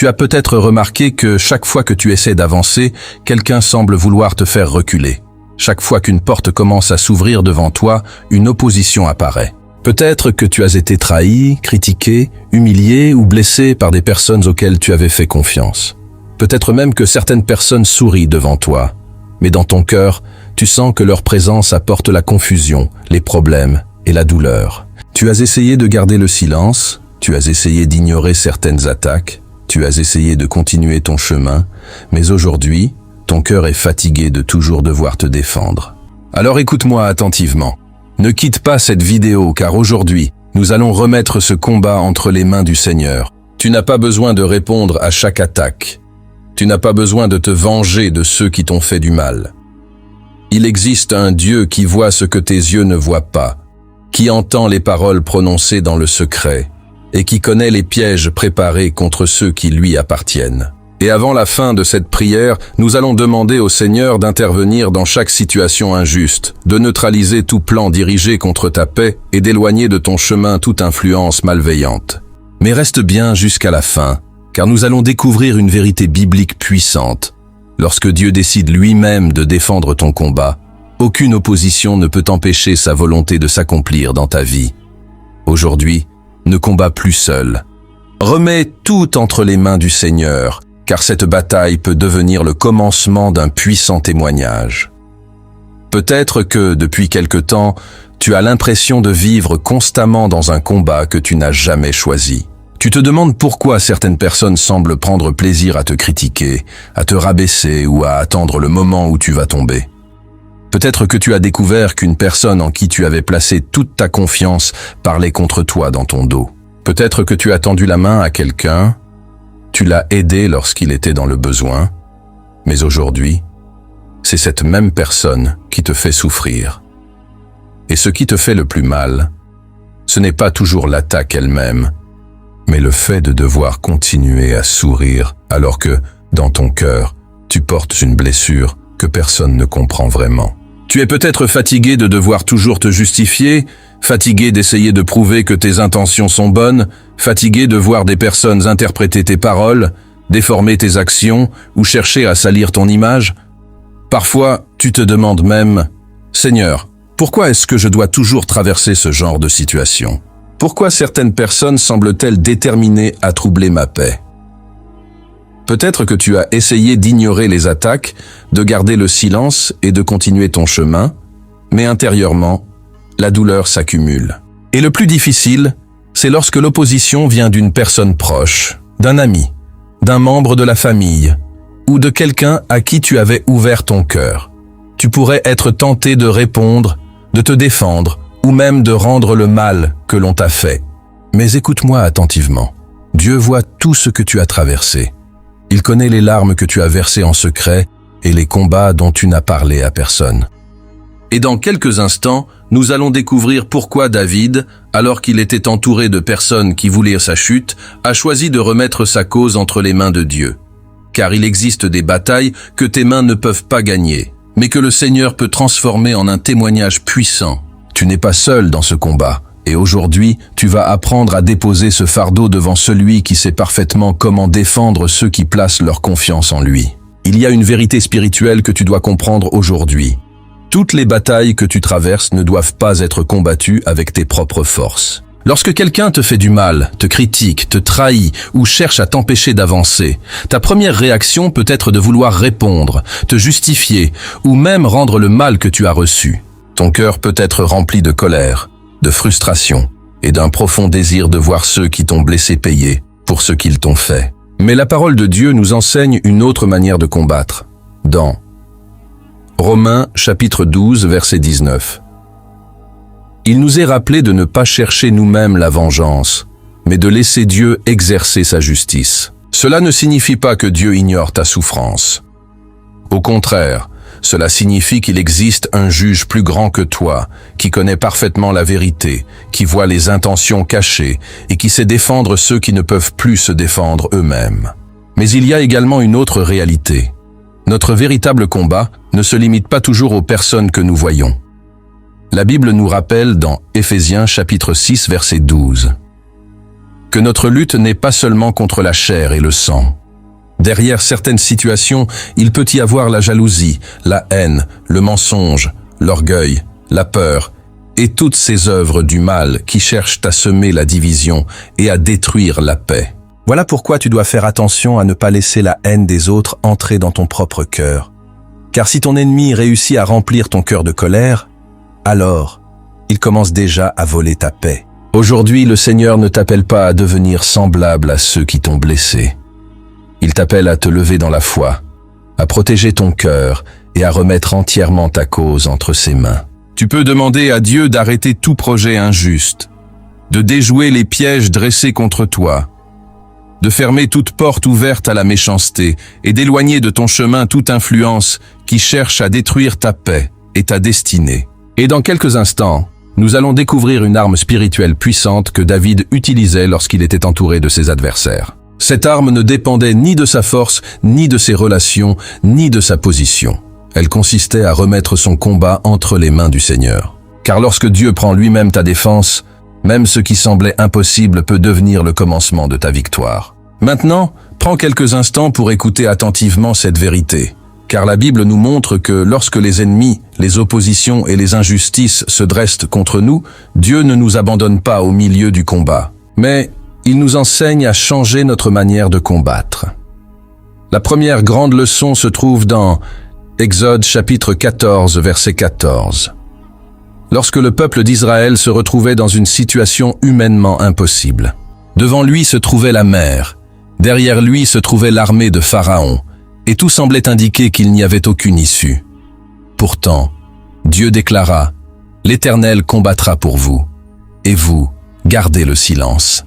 Tu as peut-être remarqué que chaque fois que tu essaies d'avancer, quelqu'un semble vouloir te faire reculer. Chaque fois qu'une porte commence à s'ouvrir devant toi, une opposition apparaît. Peut-être que tu as été trahi, critiqué, humilié ou blessé par des personnes auxquelles tu avais fait confiance. Peut-être même que certaines personnes sourient devant toi, mais dans ton cœur, tu sens que leur présence apporte la confusion, les problèmes et la douleur. Tu as essayé de garder le silence, tu as essayé d'ignorer certaines attaques, tu as essayé de continuer ton chemin, mais aujourd'hui, ton cœur est fatigué de toujours devoir te défendre. Alors écoute-moi attentivement. Ne quitte pas cette vidéo car aujourd'hui, nous allons remettre ce combat entre les mains du Seigneur. Tu n'as pas besoin de répondre à chaque attaque. Tu n'as pas besoin de te venger de ceux qui t'ont fait du mal. Il existe un Dieu qui voit ce que tes yeux ne voient pas, qui entend les paroles prononcées dans le secret et qui connaît les pièges préparés contre ceux qui lui appartiennent. Et avant la fin de cette prière, nous allons demander au Seigneur d'intervenir dans chaque situation injuste, de neutraliser tout plan dirigé contre ta paix et d'éloigner de ton chemin toute influence malveillante. Mais reste bien jusqu'à la fin, car nous allons découvrir une vérité biblique puissante. Lorsque Dieu décide lui-même de défendre ton combat, aucune opposition ne peut empêcher sa volonté de s'accomplir dans ta vie. Aujourd'hui, ne combats plus seul. Remets tout entre les mains du Seigneur, car cette bataille peut devenir le commencement d'un puissant témoignage. Peut-être que, depuis quelque temps, tu as l'impression de vivre constamment dans un combat que tu n'as jamais choisi. Tu te demandes pourquoi certaines personnes semblent prendre plaisir à te critiquer, à te rabaisser ou à attendre le moment où tu vas tomber. Peut-être que tu as découvert qu'une personne en qui tu avais placé toute ta confiance parlait contre toi dans ton dos. Peut-être que tu as tendu la main à quelqu'un, tu l'as aidé lorsqu'il était dans le besoin, mais aujourd'hui, c'est cette même personne qui te fait souffrir. Et ce qui te fait le plus mal, ce n'est pas toujours l'attaque elle-même, mais le fait de devoir continuer à sourire alors que, dans ton cœur, tu portes une blessure que personne ne comprend vraiment. Tu es peut-être fatigué de devoir toujours te justifier, fatigué d'essayer de prouver que tes intentions sont bonnes, fatigué de voir des personnes interpréter tes paroles, déformer tes actions ou chercher à salir ton image. Parfois, tu te demandes même « Seigneur, pourquoi est-ce que je dois toujours traverser ce genre de situation ? Pourquoi certaines personnes semblent-elles déterminées à troubler ma paix ?» Peut-être que tu as essayé d'ignorer les attaques, de garder le silence et de continuer ton chemin, mais intérieurement, la douleur s'accumule. Et le plus difficile, c'est lorsque l'opposition vient d'une personne proche, d'un ami, d'un membre de la famille, ou de quelqu'un à qui tu avais ouvert ton cœur. Tu pourrais être tenté de répondre, de te défendre, ou même de rendre le mal que l'on t'a fait. Mais écoute-moi attentivement. Dieu voit tout ce que tu as traversé. Il connaît les larmes que tu as versées en secret et les combats dont tu n'as parlé à personne. Et dans quelques instants, nous allons découvrir pourquoi David, alors qu'il était entouré de personnes qui voulaient sa chute, a choisi de remettre sa cause entre les mains de Dieu. Car il existe des batailles que tes mains ne peuvent pas gagner, mais que le Seigneur peut transformer en un témoignage puissant. Tu n'es pas seul dans ce combat. Et aujourd'hui, tu vas apprendre à déposer ce fardeau devant celui qui sait parfaitement comment défendre ceux qui placent leur confiance en lui. Il y a une vérité spirituelle que tu dois comprendre aujourd'hui. Toutes les batailles que tu traverses ne doivent pas être combattues avec tes propres forces. Lorsque quelqu'un te fait du mal, te critique, te trahit ou cherche à t'empêcher d'avancer, ta première réaction peut être de vouloir répondre, te justifier ou même rendre le mal que tu as reçu. Ton cœur peut être rempli de colère, de frustration et d'un profond désir de voir ceux qui t'ont blessé payer pour ce qu'ils t'ont fait. Mais la parole de Dieu nous enseigne une autre manière de combattre. Dans Romains chapitre 12, verset 19. Il nous est rappelé de ne pas chercher nous-mêmes la vengeance, mais de laisser Dieu exercer sa justice. Cela ne signifie pas que Dieu ignore ta souffrance. Au contraire, cela signifie qu'il existe un juge plus grand que toi, qui connaît parfaitement la vérité, qui voit les intentions cachées et qui sait défendre ceux qui ne peuvent plus se défendre eux-mêmes. Mais il y a également une autre réalité. Notre véritable combat ne se limite pas toujours aux personnes que nous voyons. La Bible nous rappelle dans Éphésiens chapitre 6 verset 12. que notre lutte n'est pas seulement contre la chair et le sang. Derrière certaines situations, il peut y avoir la jalousie, la haine, le mensonge, l'orgueil, la peur, et toutes ces œuvres du mal qui cherchent à semer la division et à détruire la paix. Voilà pourquoi tu dois faire attention à ne pas laisser la haine des autres entrer dans ton propre cœur. Car si ton ennemi réussit à remplir ton cœur de colère, alors il commence déjà à voler ta paix. Aujourd'hui, le Seigneur ne t'appelle pas à devenir semblable à ceux qui t'ont blessé. Il t'appelle à te lever dans la foi, à protéger ton cœur et à remettre entièrement ta cause entre ses mains. Tu peux demander à Dieu d'arrêter tout projet injuste, de déjouer les pièges dressés contre toi, de fermer toute porte ouverte à la méchanceté et d'éloigner de ton chemin toute influence qui cherche à détruire ta paix et ta destinée. Et dans quelques instants, nous allons découvrir une arme spirituelle puissante que David utilisait lorsqu'il était entouré de ses adversaires. Cette arme ne dépendait ni de sa force, ni de ses relations, ni de sa position. Elle consistait à remettre son combat entre les mains du Seigneur. Car lorsque Dieu prend lui-même ta défense, même ce qui semblait impossible peut devenir le commencement de ta victoire. Maintenant, prends quelques instants pour écouter attentivement cette vérité. Car la Bible nous montre que lorsque les ennemis, les oppositions et les injustices se dressent contre nous, Dieu ne nous abandonne pas au milieu du combat. Mais il nous enseigne à changer notre manière de combattre. La première grande leçon se trouve dans Exode chapitre 14, verset 14. Lorsque le peuple d'Israël se retrouvait dans une situation humainement impossible. Devant lui se trouvait la mer, derrière lui se trouvait l'armée de Pharaon, et tout semblait indiquer qu'il n'y avait aucune issue. Pourtant, Dieu déclara « L'Éternel combattra pour vous, et vous, gardez le silence. »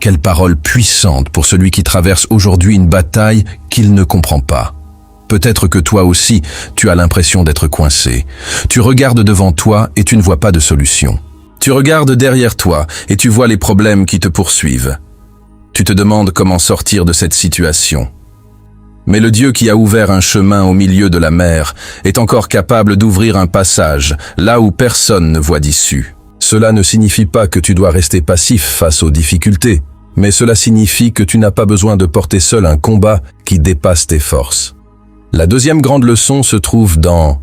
Quelle parole puissante pour celui qui traverse aujourd'hui une bataille qu'il ne comprend pas. Peut-être que toi aussi, tu as l'impression d'être coincé. Tu regardes devant toi et tu ne vois pas de solution. Tu regardes derrière toi et tu vois les problèmes qui te poursuivent. Tu te demandes comment sortir de cette situation. Mais le Dieu qui a ouvert un chemin au milieu de la mer est encore capable d'ouvrir un passage là où personne ne voit d'issue. Cela ne signifie pas que tu dois rester passif face aux difficultés, mais cela signifie que tu n'as pas besoin de porter seul un combat qui dépasse tes forces. La deuxième grande leçon se trouve dans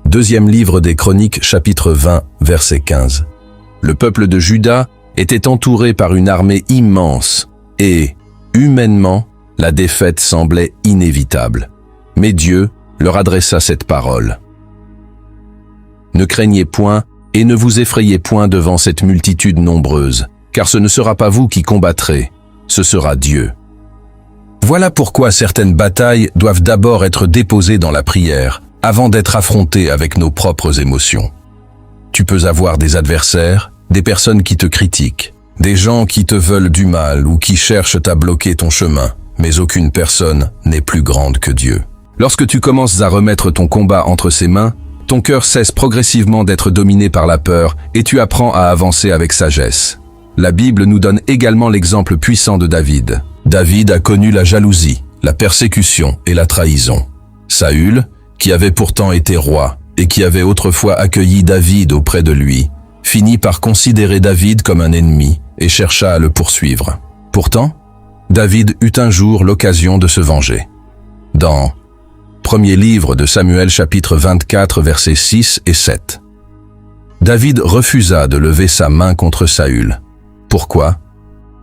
Deuxième livre des Chroniques, chapitre 20, verset 15. Le peuple de Juda était entouré par une armée immense et, humainement, la défaite semblait inévitable. Mais Dieu leur adressa cette parole. « Ne craignez point et ne vous effrayez point devant cette multitude nombreuse, car ce ne sera pas vous qui combattrez, ce sera Dieu. » Voilà pourquoi certaines batailles doivent d'abord être déposées dans la prière, avant d'être affrontées avec nos propres émotions. Tu peux avoir des adversaires, des personnes qui te critiquent, des gens qui te veulent du mal ou qui cherchent à bloquer ton chemin, mais aucune personne n'est plus grande que Dieu. Lorsque tu commences à remettre ton combat entre ses mains, ton cœur cesse progressivement d'être dominé par la peur et tu apprends à avancer avec sagesse. La Bible nous donne également l'exemple puissant de David. David a connu la jalousie, la persécution et la trahison. Saül, qui avait pourtant été roi et qui avait autrefois accueilli David auprès de lui, finit par considérer David comme un ennemi et chercha à le poursuivre. Pourtant, David eut un jour l'occasion de se venger. Dans Premier livre de Samuel chapitre 24 versets 6 et 7. David refusa de lever sa main contre Saül. Pourquoi ?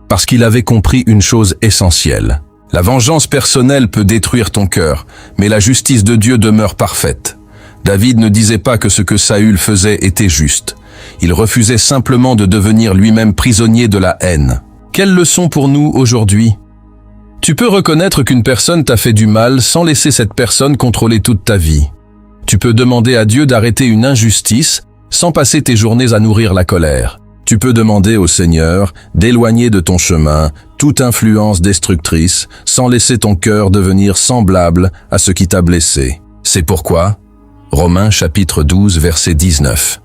Parce qu'il avait compris une chose essentielle. La vengeance personnelle peut détruire ton cœur, mais la justice de Dieu demeure parfaite. David ne disait pas que ce que Saül faisait était juste. Il refusait simplement de devenir lui-même prisonnier de la haine. Quelle leçon pour nous aujourd'hui ? Tu peux reconnaître qu'une personne t'a fait du mal sans laisser cette personne contrôler toute ta vie. Tu peux demander à Dieu d'arrêter une injustice sans passer tes journées à nourrir la colère. Tu peux demander au Seigneur d'éloigner de ton chemin toute influence destructrice sans laisser ton cœur devenir semblable à ce qui t'a blessé. C'est pourquoi Romains chapitre 12 verset 19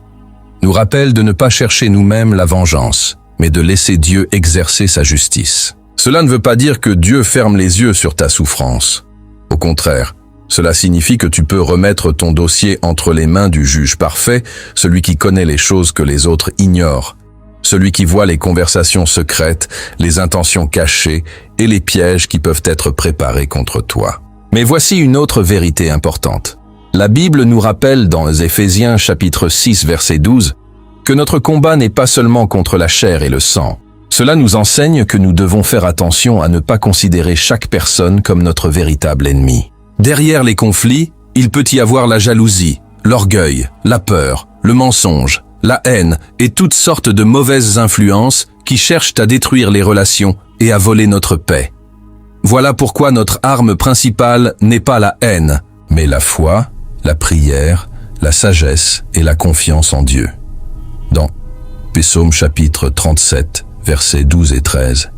nous rappelle de ne pas chercher nous-mêmes la vengeance, mais de laisser Dieu exercer sa justice. Cela ne veut pas dire que Dieu ferme les yeux sur ta souffrance. Au contraire, cela signifie que tu peux remettre ton dossier entre les mains du juge parfait, celui qui connaît les choses que les autres ignorent. celui qui voit les conversations secrètes, les intentions cachées et les pièges qui peuvent être préparés contre toi. Mais voici une autre vérité importante. La Bible nous rappelle dans Éphésiens chapitre 6 verset 12 que notre combat n'est pas seulement contre la chair et le sang. Cela nous enseigne que nous devons faire attention à ne pas considérer chaque personne comme notre véritable ennemi. Derrière les conflits, il peut y avoir la jalousie, l'orgueil, la peur, le mensonge, la haine et toutes sortes de mauvaises influences qui cherchent à détruire les relations et à voler notre paix. Voilà pourquoi notre arme principale n'est pas la haine, mais la foi, la prière, la sagesse et la confiance en Dieu. Dans Psaume chapitre 37, versets 12 et 13,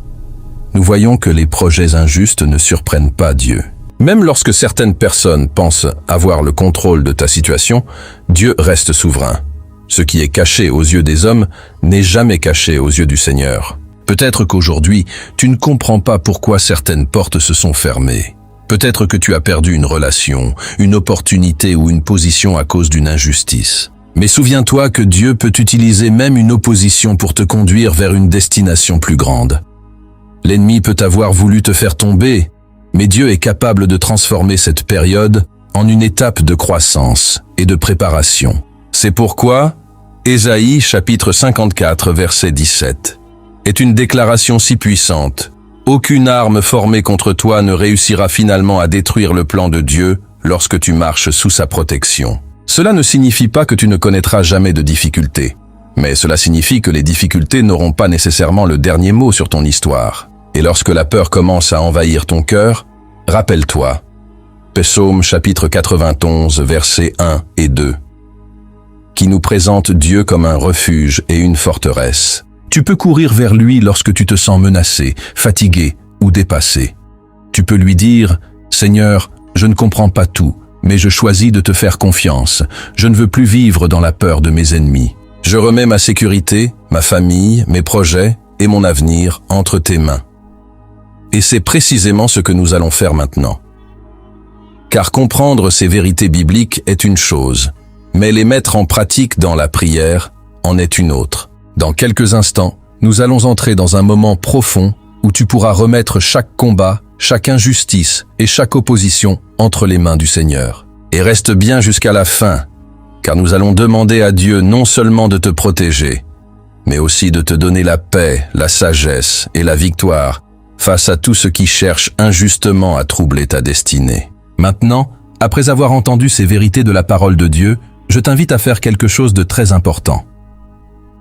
nous voyons que les projets injustes ne surprennent pas Dieu. Même lorsque certaines personnes pensent avoir le contrôle de ta situation, Dieu reste souverain. Ce qui est caché aux yeux des hommes n'est jamais caché aux yeux du Seigneur. Peut-être qu'aujourd'hui, tu ne comprends pas pourquoi certaines portes se sont fermées. Peut-être que tu as perdu une relation, une opportunité ou une position à cause d'une injustice. Mais souviens-toi que Dieu peut utiliser même une opposition pour te conduire vers une destination plus grande. L'ennemi peut avoir voulu te faire tomber, mais Dieu est capable de transformer cette période en une étape de croissance et de préparation. C'est pourquoi Ésaïe chapitre 54 verset 17 est une déclaration si puissante. Aucune arme formée contre toi ne réussira finalement à détruire le plan de Dieu lorsque tu marches sous sa protection. Cela ne signifie pas que tu ne connaîtras jamais de difficultés, mais cela signifie que les difficultés n'auront pas nécessairement le dernier mot sur ton histoire. Et lorsque la peur commence à envahir ton cœur, rappelle-toi. Psaume chapitre 91 versets 1 et 2 qui nous présente Dieu comme un refuge et une forteresse. Tu peux courir vers lui lorsque tu te sens menacé, fatigué ou dépassé. Tu peux lui dire « Seigneur, je ne comprends pas tout, mais je choisis de te faire confiance. Je ne veux plus vivre dans la peur de mes ennemis. Je remets ma sécurité, ma famille, mes projets et mon avenir entre tes mains. » Et c'est précisément ce que nous allons faire maintenant. Car comprendre ces vérités bibliques est une chose, mais les mettre en pratique dans la prière en est une autre. Dans quelques instants, nous allons entrer dans un moment profond où tu pourras remettre chaque combat, chaque injustice et chaque opposition entre les mains du Seigneur. Et reste bien jusqu'à la fin, car nous allons demander à Dieu non seulement de te protéger, mais aussi de te donner la paix, la sagesse et la victoire face à tout ce qui cherche injustement à troubler ta destinée. Maintenant, après avoir entendu ces vérités de la parole de Dieu, je t'invite à faire quelque chose de très important.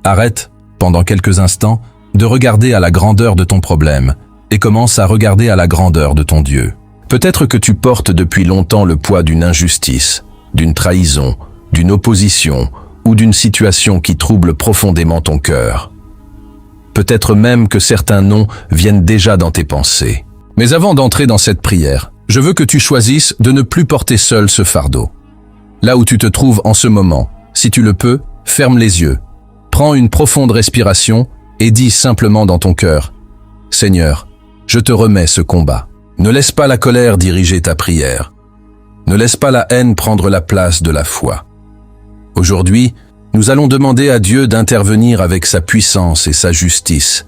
Arrête, pendant quelques instants, de regarder à la grandeur de ton problème et commence à regarder à la grandeur de ton Dieu. Peut-être que tu portes depuis longtemps le poids d'une injustice, d'une trahison, d'une opposition ou d'une situation qui trouble profondément ton cœur. Peut-être même que certains noms viennent déjà dans tes pensées. Mais avant d'entrer dans cette prière, je veux que tu choisisses de ne plus porter seul ce fardeau. Là où tu te trouves en ce moment, si tu le peux, ferme les yeux. Prends une profonde respiration et dis simplement dans ton cœur « Seigneur, je te remets ce combat. » Ne laisse pas la colère diriger ta prière. Ne laisse pas la haine prendre la place de la foi. Aujourd'hui, nous allons demander à Dieu d'intervenir avec sa puissance et sa justice,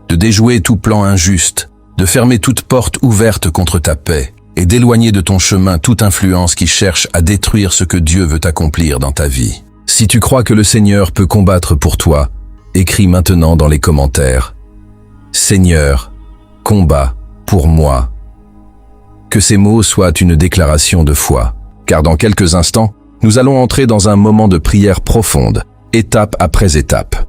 de déjouer tout plan injuste, de fermer toute porte ouverte contre ta paix et d'éloigner de ton chemin toute influence qui cherche à détruire ce que Dieu veut accomplir dans ta vie. Si tu crois que le Seigneur peut combattre pour toi, écris maintenant dans les commentaires « Seigneur, combat pour moi ». Que ces mots soient une déclaration de foi, car dans quelques instants, nous allons entrer dans un moment de prière profonde, étape après étape.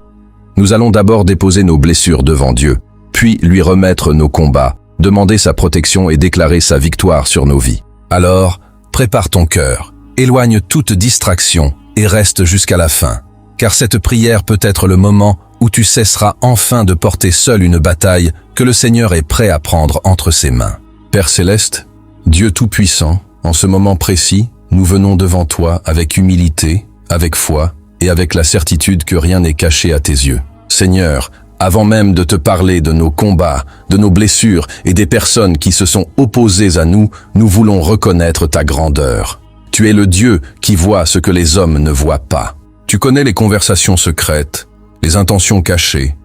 Nous allons d'abord déposer nos blessures devant Dieu, puis lui remettre nos combats, demander sa protection et déclarer sa victoire sur nos vies. Alors, prépare ton cœur, éloigne toute distraction et reste jusqu'à la fin, car cette prière peut être le moment où tu cesseras enfin de porter seul une bataille que le Seigneur est prêt à prendre entre ses mains. Père Céleste, Dieu Tout-Puissant, en ce moment précis, nous venons devant toi avec humilité, avec foi et avec la certitude que rien n'est caché à tes yeux. Seigneur, avant même de te parler de nos combats, de nos blessures et des personnes qui se sont opposées à nous, nous voulons reconnaître ta grandeur. Tu es le Dieu qui voit ce que les hommes ne voient pas. Tu connais les conversations secrètes, les intentions cachées,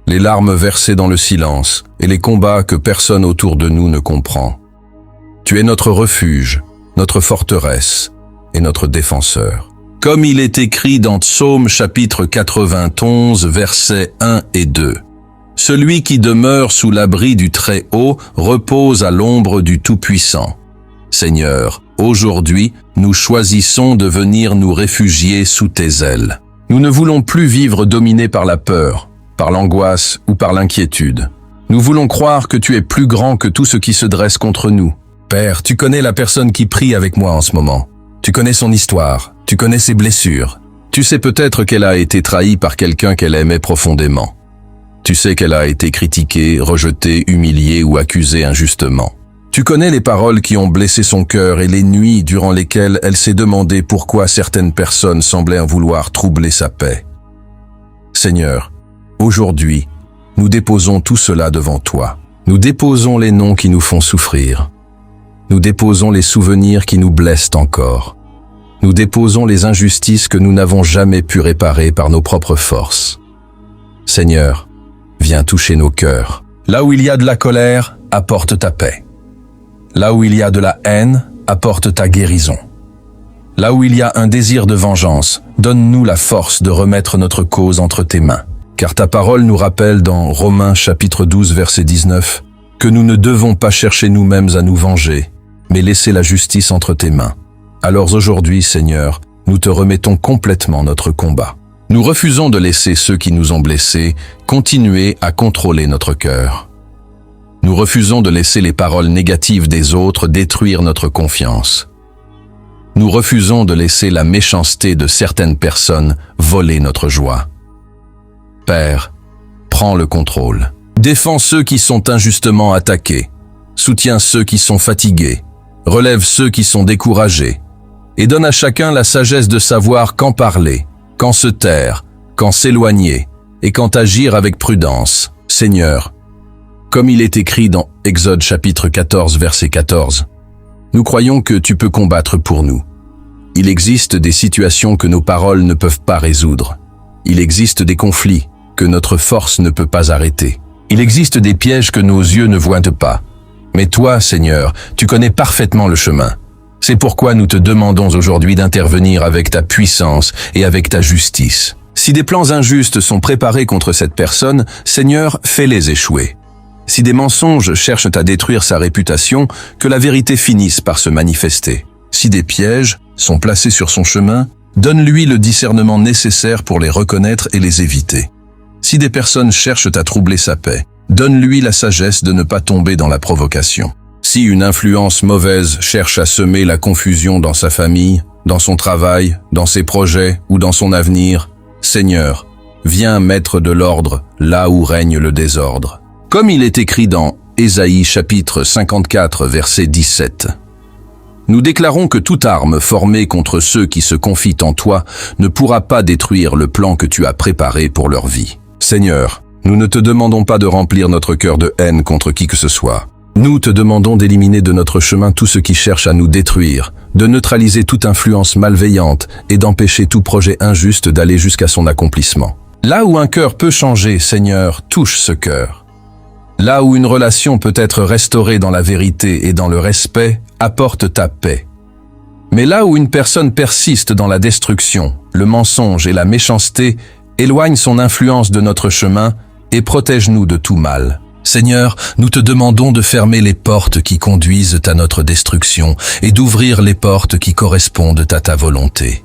les larmes versées dans le silence et les combats que personne autour de nous ne comprend. Tu es notre refuge, notre forteresse et notre défenseur. Comme il est écrit dans Psaume chapitre 91, versets 1 et 2. Celui qui demeure sous l'abri du Très-Haut repose à l'ombre du Tout-Puissant. Seigneur, aujourd'hui, nous choisissons de venir nous réfugier sous tes ailes. Nous ne voulons plus vivre dominés par la peur, par l'angoisse ou par l'inquiétude. Nous voulons croire que tu es plus grand que tout ce qui se dresse contre nous. Père, tu connais la personne qui prie avec moi en ce moment. Tu connais son histoire, tu connais ses blessures. Tu sais peut-être qu'elle a été trahie par quelqu'un qu'elle aimait profondément. Tu sais qu'elle a été critiquée, rejetée, humiliée ou accusée injustement. Tu connais les paroles qui ont blessé son cœur et les nuits durant lesquelles elle s'est demandé pourquoi certaines personnes semblaient vouloir troubler sa paix. Seigneur, aujourd'hui, nous déposons tout cela devant toi. Nous déposons les noms qui nous font souffrir. Nous déposons les souvenirs qui nous blessent encore. Nous déposons les injustices que nous n'avons jamais pu réparer par nos propres forces. Seigneur, viens toucher nos cœurs. Là où il y a de la colère, apporte ta paix. Là où il y a de la haine, apporte ta guérison. Là où il y a un désir de vengeance, donne-nous la force de remettre notre cause entre tes mains. Car ta parole nous rappelle dans Romains chapitre 12 verset 19 que nous ne devons pas chercher nous-mêmes à nous venger, mais laisser la justice entre tes mains. Alors aujourd'hui, Seigneur, nous te remettons complètement notre combat. Nous refusons de laisser ceux qui nous ont blessés continuer à contrôler notre cœur. Nous refusons de laisser les paroles négatives des autres détruire notre confiance. Nous refusons de laisser la méchanceté de certaines personnes voler notre joie. Père, prends le contrôle. Défends ceux qui sont injustement attaqués. Soutiens ceux qui sont fatigués. Relève ceux qui sont découragés. Et donne à chacun la sagesse de savoir quand parler, quand se taire, quand s'éloigner et quand agir avec prudence. Seigneur, comme il est écrit dans Exode chapitre 14 verset 14, nous croyons que tu peux combattre pour nous. Il existe des situations que nos paroles ne peuvent pas résoudre. Il existe des conflits que notre force ne peut pas arrêter. Il existe des pièges que nos yeux ne voient pas. Mais toi, Seigneur, tu connais parfaitement le chemin. C'est pourquoi nous te demandons aujourd'hui d'intervenir avec ta puissance et avec ta justice. Si des plans injustes sont préparés contre cette personne, Seigneur, fais-les échouer. Si des mensonges cherchent à détruire sa réputation, que la vérité finisse par se manifester. Si des pièges sont placés sur son chemin, donne-lui le discernement nécessaire pour les reconnaître et les éviter. Si des personnes cherchent à troubler sa paix, donne-lui la sagesse de ne pas tomber dans la provocation. Si une influence mauvaise cherche à semer la confusion dans sa famille, dans son travail, dans ses projets ou dans son avenir, Seigneur, viens mettre de l'ordre là où règne le désordre. Comme il est écrit dans Ésaïe chapitre 54 verset 17. Nous déclarons que toute arme formée contre ceux qui se confient en toi ne pourra pas détruire le plan que tu as préparé pour leur vie. Seigneur, nous ne te demandons pas de remplir notre cœur de haine contre qui que ce soit. Nous te demandons d'éliminer de notre chemin tout ce qui cherche à nous détruire, de neutraliser toute influence malveillante et d'empêcher tout projet injuste d'aller jusqu'à son accomplissement. Là où un cœur peut changer, Seigneur, touche ce cœur. Là où une relation peut être restaurée dans la vérité et dans le respect, apporte ta paix. Mais là où une personne persiste dans la destruction, le mensonge et la méchanceté, éloigne son influence de notre chemin et protège-nous de tout mal. Seigneur, nous te demandons de fermer les portes qui conduisent à notre destruction et d'ouvrir les portes qui correspondent à ta volonté.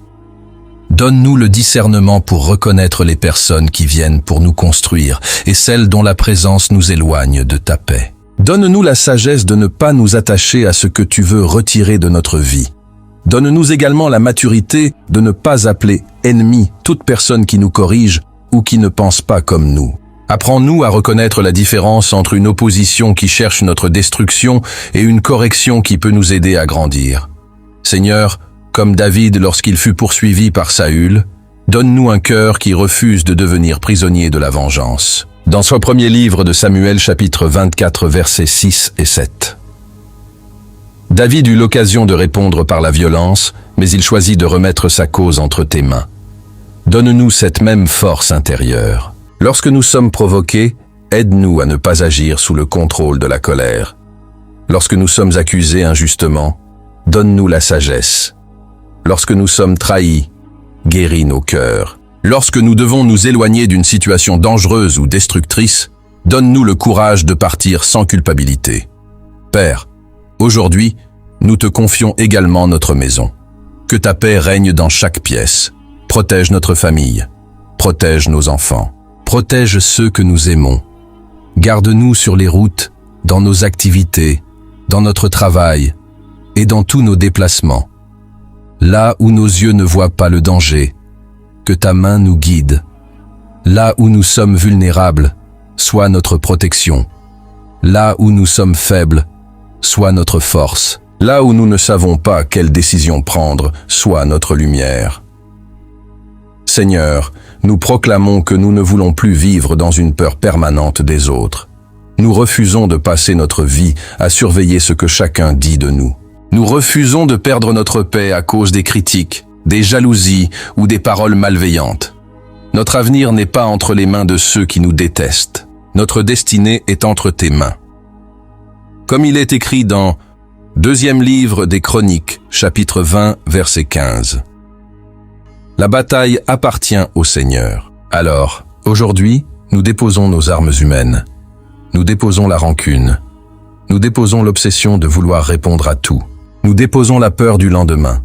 Donne-nous le discernement pour reconnaître les personnes qui viennent pour nous construire et celles dont la présence nous éloigne de ta paix. Donne-nous la sagesse de ne pas nous attacher à ce que tu veux retirer de notre vie. Donne-nous également la maturité de ne pas appeler ennemi toute personne qui nous corrige ou qui ne pense pas comme nous. Apprends-nous à reconnaître la différence entre une opposition qui cherche notre destruction et une correction qui peut nous aider à grandir. Seigneur, comme David lorsqu'il fut poursuivi par Saül, donne-nous un cœur qui refuse de devenir prisonnier de la vengeance. Dans son premier livre de Samuel, chapitre 24, versets 6 et 7. David eut l'occasion de répondre par la violence, mais il choisit de remettre sa cause entre tes mains. Donne-nous cette même force intérieure. Lorsque nous sommes provoqués, aide-nous à ne pas agir sous le contrôle de la colère. Lorsque nous sommes accusés injustement, donne-nous la sagesse. Lorsque nous sommes trahis, guéris nos cœurs. Lorsque nous devons nous éloigner d'une situation dangereuse ou destructrice, donne-nous le courage de partir sans culpabilité. Père, aujourd'hui, nous te confions également notre maison. Que ta paix règne dans chaque pièce. Protège notre famille. Protège nos enfants. Protège ceux que nous aimons. Garde-nous sur les routes, dans nos activités, dans notre travail et dans tous nos déplacements. Là où nos yeux ne voient pas le danger, que ta main nous guide. Là où nous sommes vulnérables, sois notre protection. Là où nous sommes faibles, sois notre force. Là où nous ne savons pas quelle décision prendre, sois notre lumière. Seigneur, nous proclamons que nous ne voulons plus vivre dans une peur permanente des autres. Nous refusons de passer notre vie à surveiller ce que chacun dit de nous. Nous refusons de perdre notre paix à cause des critiques, des jalousies ou des paroles malveillantes. Notre avenir n'est pas entre les mains de ceux qui nous détestent. Notre destinée est entre tes mains. Comme il est écrit dans Deuxième livre des Chroniques, chapitre 20, verset 15. La bataille appartient au Seigneur. Alors, aujourd'hui, nous déposons nos armes humaines. Nous déposons la rancune. Nous déposons l'obsession de vouloir répondre à tout. Nous déposons la peur du lendemain.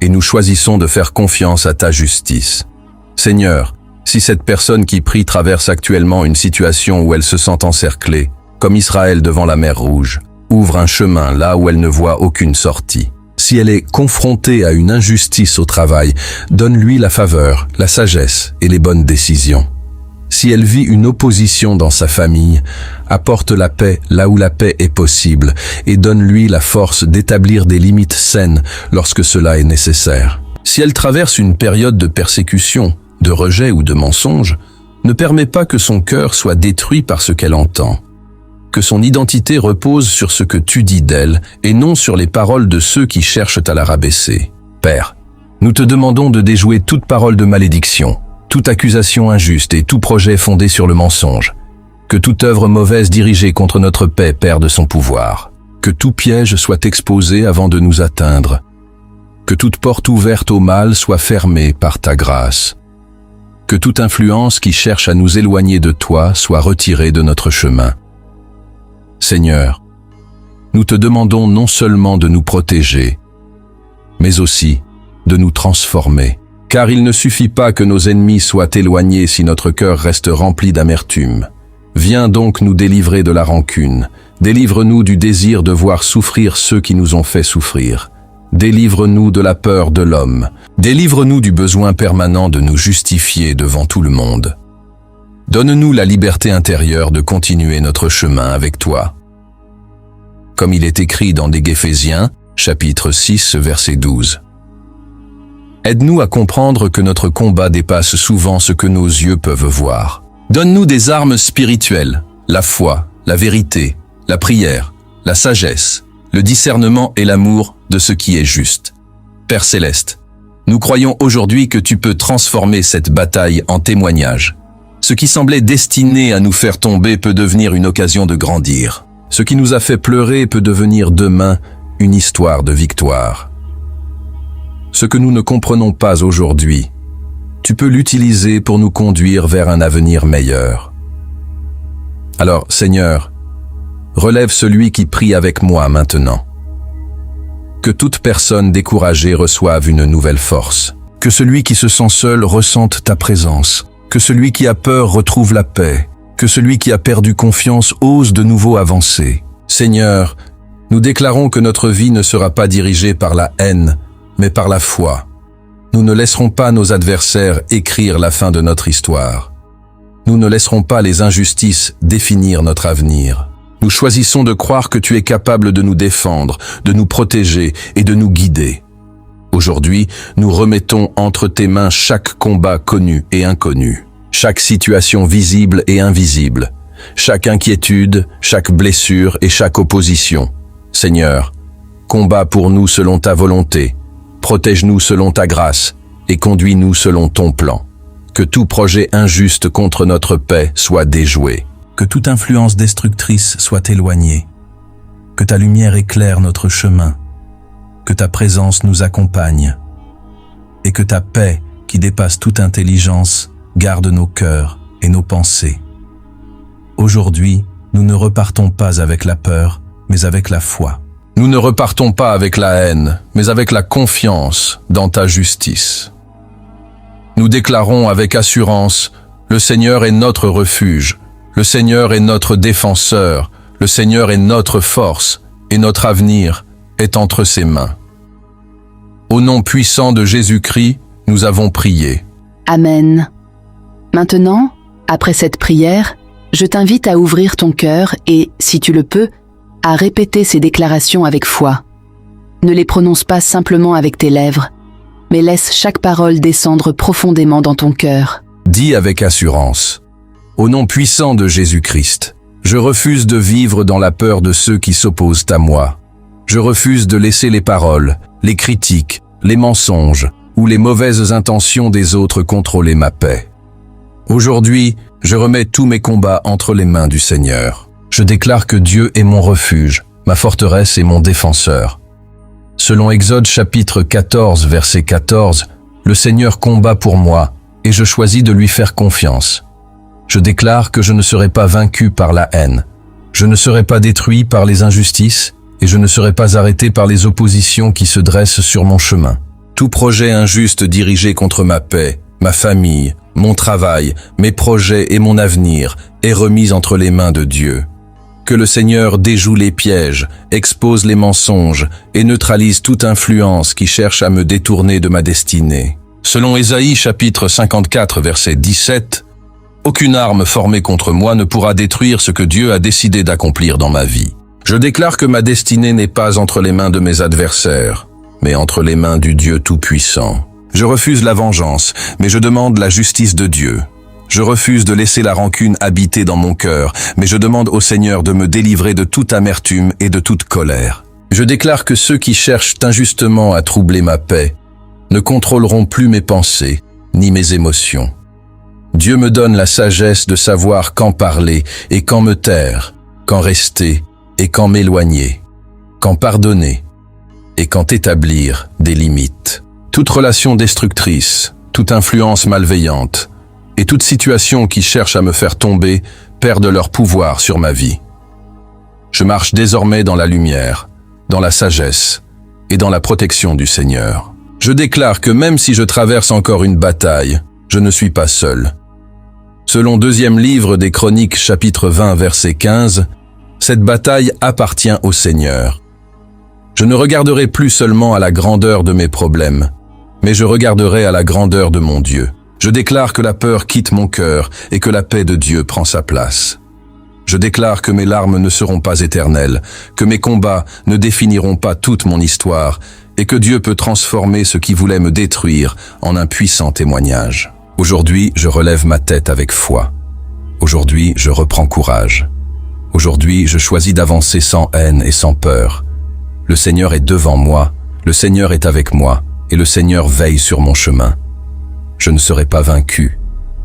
Et nous choisissons de faire confiance à ta justice. Seigneur, si cette personne qui prie traverse actuellement une situation où elle se sent encerclée, comme Israël devant la mer Rouge, ouvre un chemin là où elle ne voit aucune sortie. Si elle est confrontée à une injustice au travail, donne-lui la faveur, la sagesse et les bonnes décisions. Si elle vit une opposition dans sa famille, apporte la paix là où la paix est possible et donne-lui la force d'établir des limites saines lorsque cela est nécessaire. Si elle traverse une période de persécution, de rejet ou de mensonge, ne permet pas que son cœur soit détruit par ce qu'elle entend. Que son identité repose sur ce que tu dis d'elle et non sur les paroles de ceux qui cherchent à la rabaisser. Père, nous te demandons de déjouer toute parole de malédiction, toute accusation injuste et tout projet fondé sur le mensonge. Que toute œuvre mauvaise dirigée contre notre paix perde son pouvoir. Que tout piège soit exposé avant de nous atteindre. Que toute porte ouverte au mal soit fermée par ta grâce. Que toute influence qui cherche à nous éloigner de toi soit retirée de notre chemin. Seigneur, nous te demandons non seulement de nous protéger, mais aussi de nous transformer. Car il ne suffit pas que nos ennemis soient éloignés si notre cœur reste rempli d'amertume. Viens donc nous délivrer de la rancune. Délivre-nous du désir de voir souffrir ceux qui nous ont fait souffrir. Délivre-nous de la peur de l'homme. Délivre-nous du besoin permanent de nous justifier devant tout le monde. Donne-nous la liberté intérieure de continuer notre chemin avec toi. Comme il est écrit dans des Éphésiens, chapitre 6, verset 12. Aide-nous à comprendre que notre combat dépasse souvent ce que nos yeux peuvent voir. Donne-nous des armes spirituelles, la foi, la vérité, la prière, la sagesse, le discernement et l'amour de ce qui est juste. Père Céleste, nous croyons aujourd'hui que tu peux transformer cette bataille en témoignage. Ce qui semblait destiné à nous faire tomber peut devenir une occasion de grandir. Ce qui nous a fait pleurer peut devenir demain une histoire de victoire. Ce que nous ne comprenons pas aujourd'hui, tu peux l'utiliser pour nous conduire vers un avenir meilleur. Alors, Seigneur, relève celui qui prie avec moi maintenant. Que toute personne découragée reçoive une nouvelle force. Que celui qui se sent seul ressente ta présence. Que celui qui a peur retrouve la paix. Que celui qui a perdu confiance ose de nouveau avancer. Seigneur, nous déclarons que notre vie ne sera pas dirigée par la haine, mais par la foi. Nous ne laisserons pas nos adversaires écrire la fin de notre histoire. Nous ne laisserons pas les injustices définir notre avenir. Nous choisissons de croire que tu es capable de nous défendre, de nous protéger et de nous guider. Aujourd'hui, nous remettons entre tes mains chaque combat connu et inconnu, chaque situation visible et invisible, chaque inquiétude, chaque blessure et chaque opposition. Seigneur, combat pour nous selon ta volonté, protège-nous selon ta grâce et conduis-nous selon ton plan. que tout projet injuste contre notre paix soit déjoué. Que toute influence destructrice soit éloignée. Que ta lumière éclaire notre chemin. Que ta présence nous accompagne. Et que ta paix, qui dépasse toute intelligence, garde nos cœurs et nos pensées. Aujourd'hui, nous ne repartons pas avec la peur, mais avec la foi. Nous ne repartons pas avec la haine, mais avec la confiance dans ta justice. Nous déclarons avec assurance, le Seigneur est notre refuge, le Seigneur est notre défenseur, le Seigneur est notre force, et notre avenir est entre ses mains. Au nom puissant de Jésus-Christ, nous avons prié. Amen. Maintenant, après cette prière, je t'invite à ouvrir ton cœur et, si tu le peux, à répéter ces déclarations avec foi. Ne les prononce pas simplement avec tes lèvres, mais laisse chaque parole descendre profondément dans ton cœur. Dis avec assurance. Au nom puissant de Jésus-Christ, je refuse de vivre dans la peur de ceux qui s'opposent à moi. Je refuse de laisser les paroles, les critiques, les mensonges ou les mauvaises intentions des autres contrôler ma paix. Aujourd'hui, je remets tous mes combats entre les mains du Seigneur. Je déclare que Dieu est mon refuge, ma forteresse et mon défenseur. Selon Exode chapitre 14, verset 14, le Seigneur combat pour moi et je choisis de lui faire confiance. Je déclare que je ne serai pas vaincu par la haine. Je ne serai pas détruit par les injustices et je ne serai pas arrêté par les oppositions qui se dressent sur mon chemin. Tout projet injuste dirigé contre ma paix, ma famille, mon travail, mes projets et mon avenir est remis entre les mains de Dieu. Que le Seigneur déjoue les pièges, expose les mensonges et neutralise toute influence qui cherche à me détourner de ma destinée. Selon Ésaïe chapitre 54 verset 17, aucune arme formée contre moi ne pourra détruire ce que Dieu a décidé d'accomplir dans ma vie. Je déclare que ma destinée n'est pas entre les mains de mes adversaires, mais entre les mains du Dieu Tout-Puissant. Je refuse la vengeance, mais je demande la justice de Dieu. Je refuse de laisser la rancune habiter dans mon cœur, mais je demande au Seigneur de me délivrer de toute amertume et de toute colère. Je déclare que ceux qui cherchent injustement à troubler ma paix ne contrôleront plus mes pensées, ni mes émotions. Dieu me donne la sagesse de savoir quand parler et quand me taire, quand rester et quand m'éloigner, quand pardonner et quand établir des limites. Toute relation destructrice, toute influence malveillante et toute situation qui cherche à me faire tomber perdent leur pouvoir sur ma vie. Je marche désormais dans la lumière, dans la sagesse et dans la protection du Seigneur. Je déclare que même si je traverse encore une bataille, je ne suis pas seul. Selon deuxième livre des Chroniques chapitre 20 verset 15, cette bataille appartient au Seigneur. Je ne regarderai plus seulement à la grandeur de mes problèmes, mais je regarderai à la grandeur de mon Dieu. Je déclare que la peur quitte mon cœur et que la paix de Dieu prend sa place. Je déclare que mes larmes ne seront pas éternelles, que mes combats ne définiront pas toute mon histoire et que Dieu peut transformer ce qui voulait me détruire en un puissant témoignage. Aujourd'hui, je relève ma tête avec foi. Aujourd'hui, je reprends courage. Aujourd'hui, je choisis d'avancer sans haine et sans peur. Le Seigneur est devant moi, le Seigneur est avec moi, et le Seigneur veille sur mon chemin. Je ne serai pas vaincu,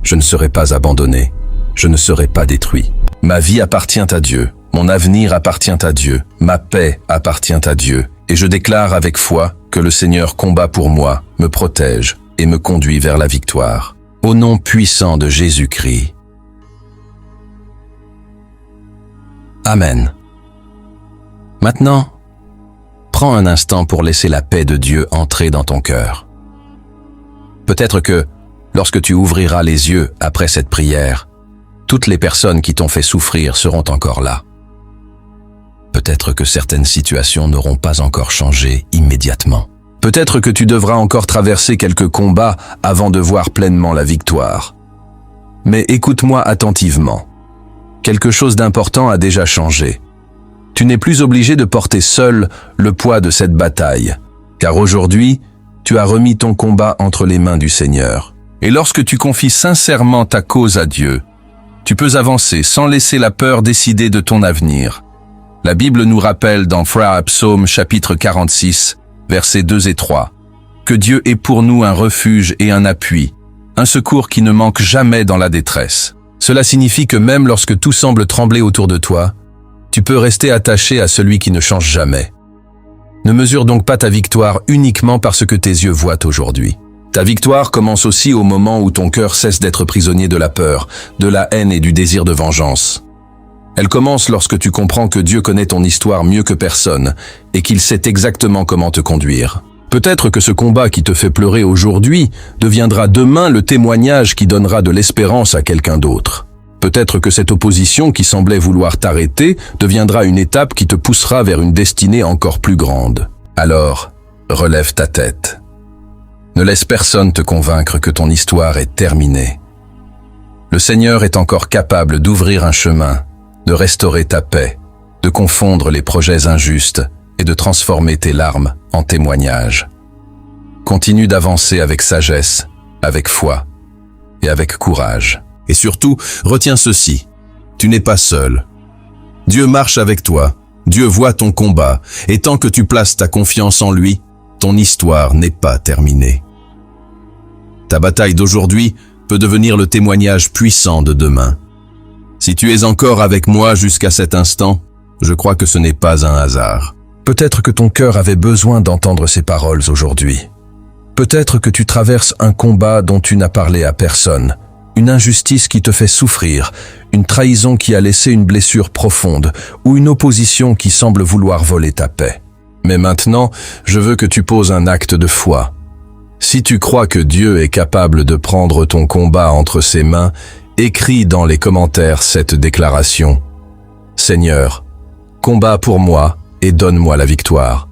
je ne serai pas abandonné, je ne serai pas détruit. Ma vie appartient à Dieu, mon avenir appartient à Dieu, ma paix appartient à Dieu, et je déclare avec foi que le Seigneur combat pour moi, me protège et me conduit vers la victoire. Au nom puissant de Jésus-Christ. Amen. Maintenant, prends un instant pour laisser la paix de Dieu entrer dans ton cœur. Peut-être que, lorsque tu ouvriras les yeux après cette prière, toutes les personnes qui t'ont fait souffrir seront encore là. Peut-être que certaines situations n'auront pas encore changé immédiatement. Peut-être que tu devras encore traverser quelques combats avant de voir pleinement la victoire. Mais écoute-moi attentivement. Quelque chose d'important a déjà changé. Tu n'es plus obligé de porter seul le poids de cette bataille, car aujourd'hui, tu as remis ton combat entre les mains du Seigneur. Et lorsque tu confies sincèrement ta cause à Dieu, tu peux avancer sans laisser la peur décider de ton avenir. La Bible nous rappelle dans Psaume chapitre 46, versets 2 et 3, que Dieu est pour nous un refuge et un appui, un secours qui ne manque jamais dans la détresse. Cela signifie que même lorsque tout semble trembler autour de toi, tu peux rester attaché à celui qui ne change jamais. Ne mesure donc pas ta victoire uniquement par ce que tes yeux voient aujourd'hui. Ta victoire commence aussi au moment où ton cœur cesse d'être prisonnier de la peur, de la haine et du désir de vengeance. Elle commence lorsque tu comprends que Dieu connaît ton histoire mieux que personne et qu'il sait exactement comment te conduire. Peut-être que ce combat qui te fait pleurer aujourd'hui deviendra demain le témoignage qui donnera de l'espérance à quelqu'un d'autre. Peut-être que cette opposition qui semblait vouloir t'arrêter deviendra une étape qui te poussera vers une destinée encore plus grande. Alors, relève ta tête. Ne laisse personne te convaincre que ton histoire est terminée. Le Seigneur est encore capable d'ouvrir un chemin, de restaurer ta paix, de confondre les projets injustes et de transformer tes larmes en témoignages. Continue d'avancer avec sagesse, avec foi et avec courage. Et surtout, retiens ceci, tu n'es pas seul. Dieu marche avec toi, Dieu voit ton combat, et tant que tu places ta confiance en lui, ton histoire n'est pas terminée. Ta bataille d'aujourd'hui peut devenir le témoignage puissant de demain. Si tu es encore avec moi jusqu'à cet instant, je crois que ce n'est pas un hasard. Peut-être que ton cœur avait besoin d'entendre ces paroles aujourd'hui. Peut-être que tu traverses un combat dont tu n'as parlé à personne, une injustice qui te fait souffrir, une trahison qui a laissé une blessure profonde ou une opposition qui semble vouloir voler ta paix. Mais maintenant, je veux que tu poses un acte de foi. Si tu crois que Dieu est capable de prendre ton combat entre ses mains, écris dans les commentaires cette déclaration. Seigneur, combat pour moi et donne-moi la victoire.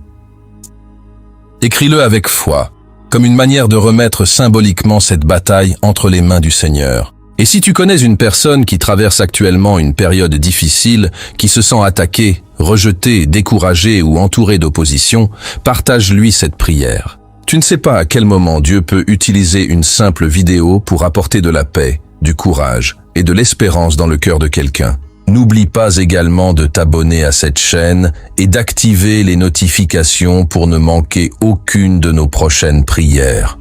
Écris-le avec foi, comme une manière de remettre symboliquement cette bataille entre les mains du Seigneur. Et si tu connais une personne qui traverse actuellement une période difficile, qui se sent attaquée, rejetée, découragée ou entourée d'opposition, partage-lui cette prière. Tu ne sais pas à quel moment Dieu peut utiliser une simple vidéo pour apporter de la paix, du courage et de l'espérance dans le cœur de quelqu'un. N'oublie pas également de t'abonner à cette chaîne et d'activer les notifications pour ne manquer aucune de nos prochaines prières.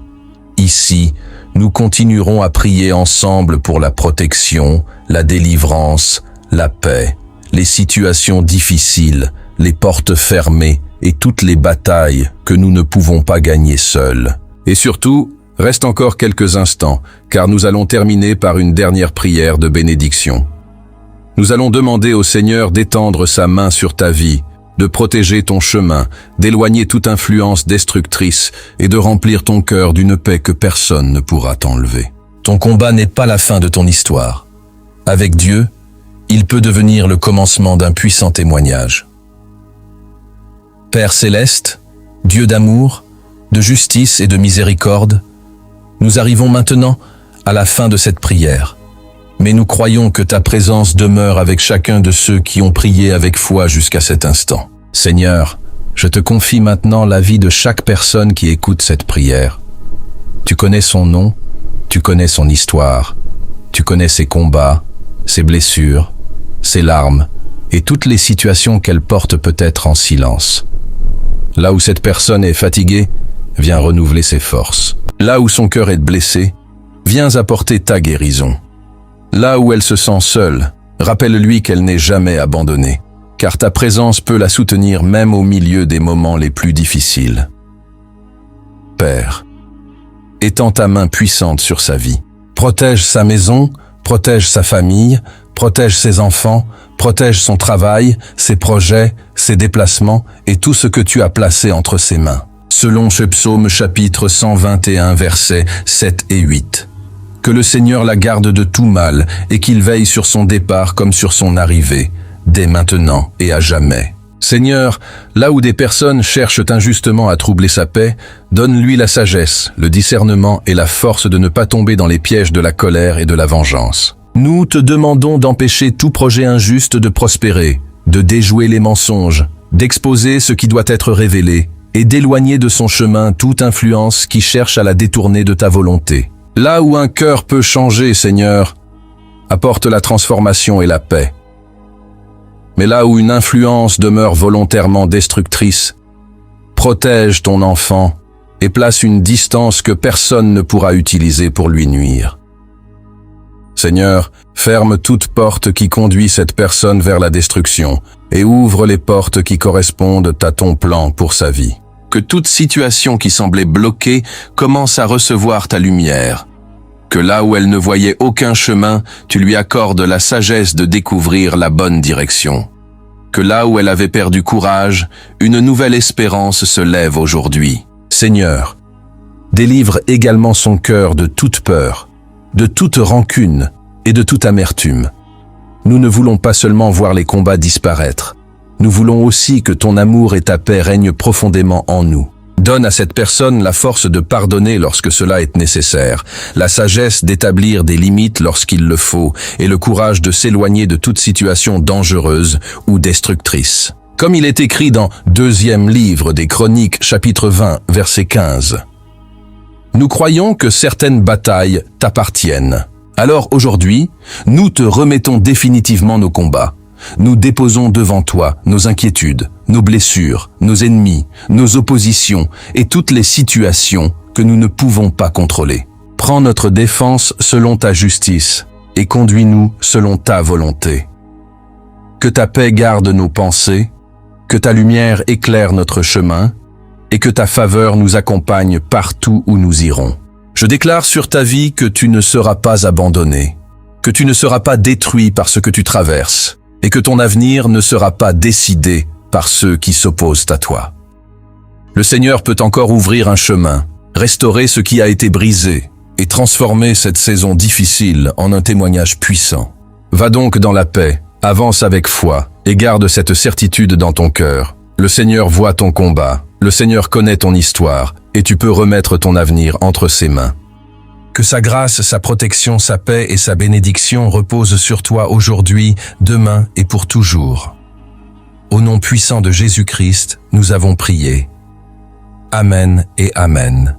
Ici, nous continuerons à prier ensemble pour la protection, la délivrance, la paix, les situations difficiles, les portes fermées et toutes les batailles que nous ne pouvons pas gagner seuls. Et surtout, reste encore quelques instants, car nous allons terminer par une dernière prière de bénédiction. Nous allons demander au Seigneur d'étendre sa main sur ta vie, de protéger ton chemin, d'éloigner toute influence destructrice et de remplir ton cœur d'une paix que personne ne pourra t'enlever. Ton combat n'est pas la fin de ton histoire. Avec Dieu, il peut devenir le commencement d'un puissant témoignage. Père céleste, Dieu d'amour, de justice et de miséricorde, nous arrivons maintenant à la fin de cette prière. Mais nous croyons que ta présence demeure avec chacun de ceux qui ont prié avec foi jusqu'à cet instant. Seigneur, je te confie maintenant la vie de chaque personne qui écoute cette prière. Tu connais son nom, tu connais son histoire, tu connais ses combats, ses blessures, ses larmes et toutes les situations qu'elle porte peut-être en silence. Là où cette personne est fatiguée, viens renouveler ses forces. Là où son cœur est blessé, viens apporter ta guérison. Là où elle se sent seule, rappelle-lui qu'elle n'est jamais abandonnée, car ta présence peut la soutenir même au milieu des moments les plus difficiles. Père, étends ta main puissante sur sa vie. Protège sa maison, protège sa famille, protège ses enfants, protège son travail, ses projets, ses déplacements et tout ce que tu as placé entre ses mains. Selon ce psaume chapitre 121 versets 7 et 8. Que le Seigneur la garde de tout mal et qu'il veille sur son départ comme sur son arrivée, dès maintenant et à jamais. Seigneur, là où des personnes cherchent injustement à troubler sa paix, donne-lui la sagesse, le discernement et la force de ne pas tomber dans les pièges de la colère et de la vengeance. Nous te demandons d'empêcher tout projet injuste de prospérer, de déjouer les mensonges, d'exposer ce qui doit être révélé et d'éloigner de son chemin toute influence qui cherche à la détourner de ta volonté. Là où un cœur peut changer, Seigneur, apporte la transformation et la paix. Mais là où une influence demeure volontairement destructrice, protège ton enfant et place une distance que personne ne pourra utiliser pour lui nuire. Seigneur, ferme toute porte qui conduit cette personne vers la destruction et ouvre les portes qui correspondent à ton plan pour sa vie. Que toute situation qui semblait bloquée commence à recevoir ta lumière. Que là où elle ne voyait aucun chemin, tu lui accordes la sagesse de découvrir la bonne direction. Que là où elle avait perdu courage, une nouvelle espérance se lève aujourd'hui. Seigneur, délivre également son cœur de toute peur, de toute rancune et de toute amertume. Nous ne voulons pas seulement voir les combats disparaître, nous voulons aussi que ton amour et ta paix règnent profondément en nous. Donne à cette personne la force de pardonner lorsque cela est nécessaire, la sagesse d'établir des limites lorsqu'il le faut et le courage de s'éloigner de toute situation dangereuse ou destructrice. Comme il est écrit dans Deuxième livre des Chroniques, chapitre 20, verset 15. Nous croyons que certaines batailles t'appartiennent. Alors aujourd'hui, nous te remettons définitivement nos combats. Nous déposons devant toi nos inquiétudes, nos blessures, nos ennemis, nos oppositions et toutes les situations que nous ne pouvons pas contrôler. Prends notre défense selon ta justice et conduis-nous selon ta volonté. Que ta paix garde nos pensées, que ta lumière éclaire notre chemin et que ta faveur nous accompagne partout où nous irons. Je déclare sur ta vie que tu ne seras pas abandonné, que tu ne seras pas détruit par ce que tu traverses et que ton avenir ne sera pas décidé par ceux qui s'opposent à toi. Le Seigneur peut encore ouvrir un chemin, restaurer ce qui a été brisé et transformer cette saison difficile en un témoignage puissant. Va donc dans la paix, avance avec foi et garde cette certitude dans ton cœur. Le Seigneur voit ton combat, le Seigneur connaît ton histoire et tu peux remettre ton avenir entre ses mains. Que sa grâce, sa protection, sa paix et sa bénédiction reposent sur toi aujourd'hui, demain et pour toujours. Au nom puissant de Jésus-Christ, nous avons prié. Amen et Amen.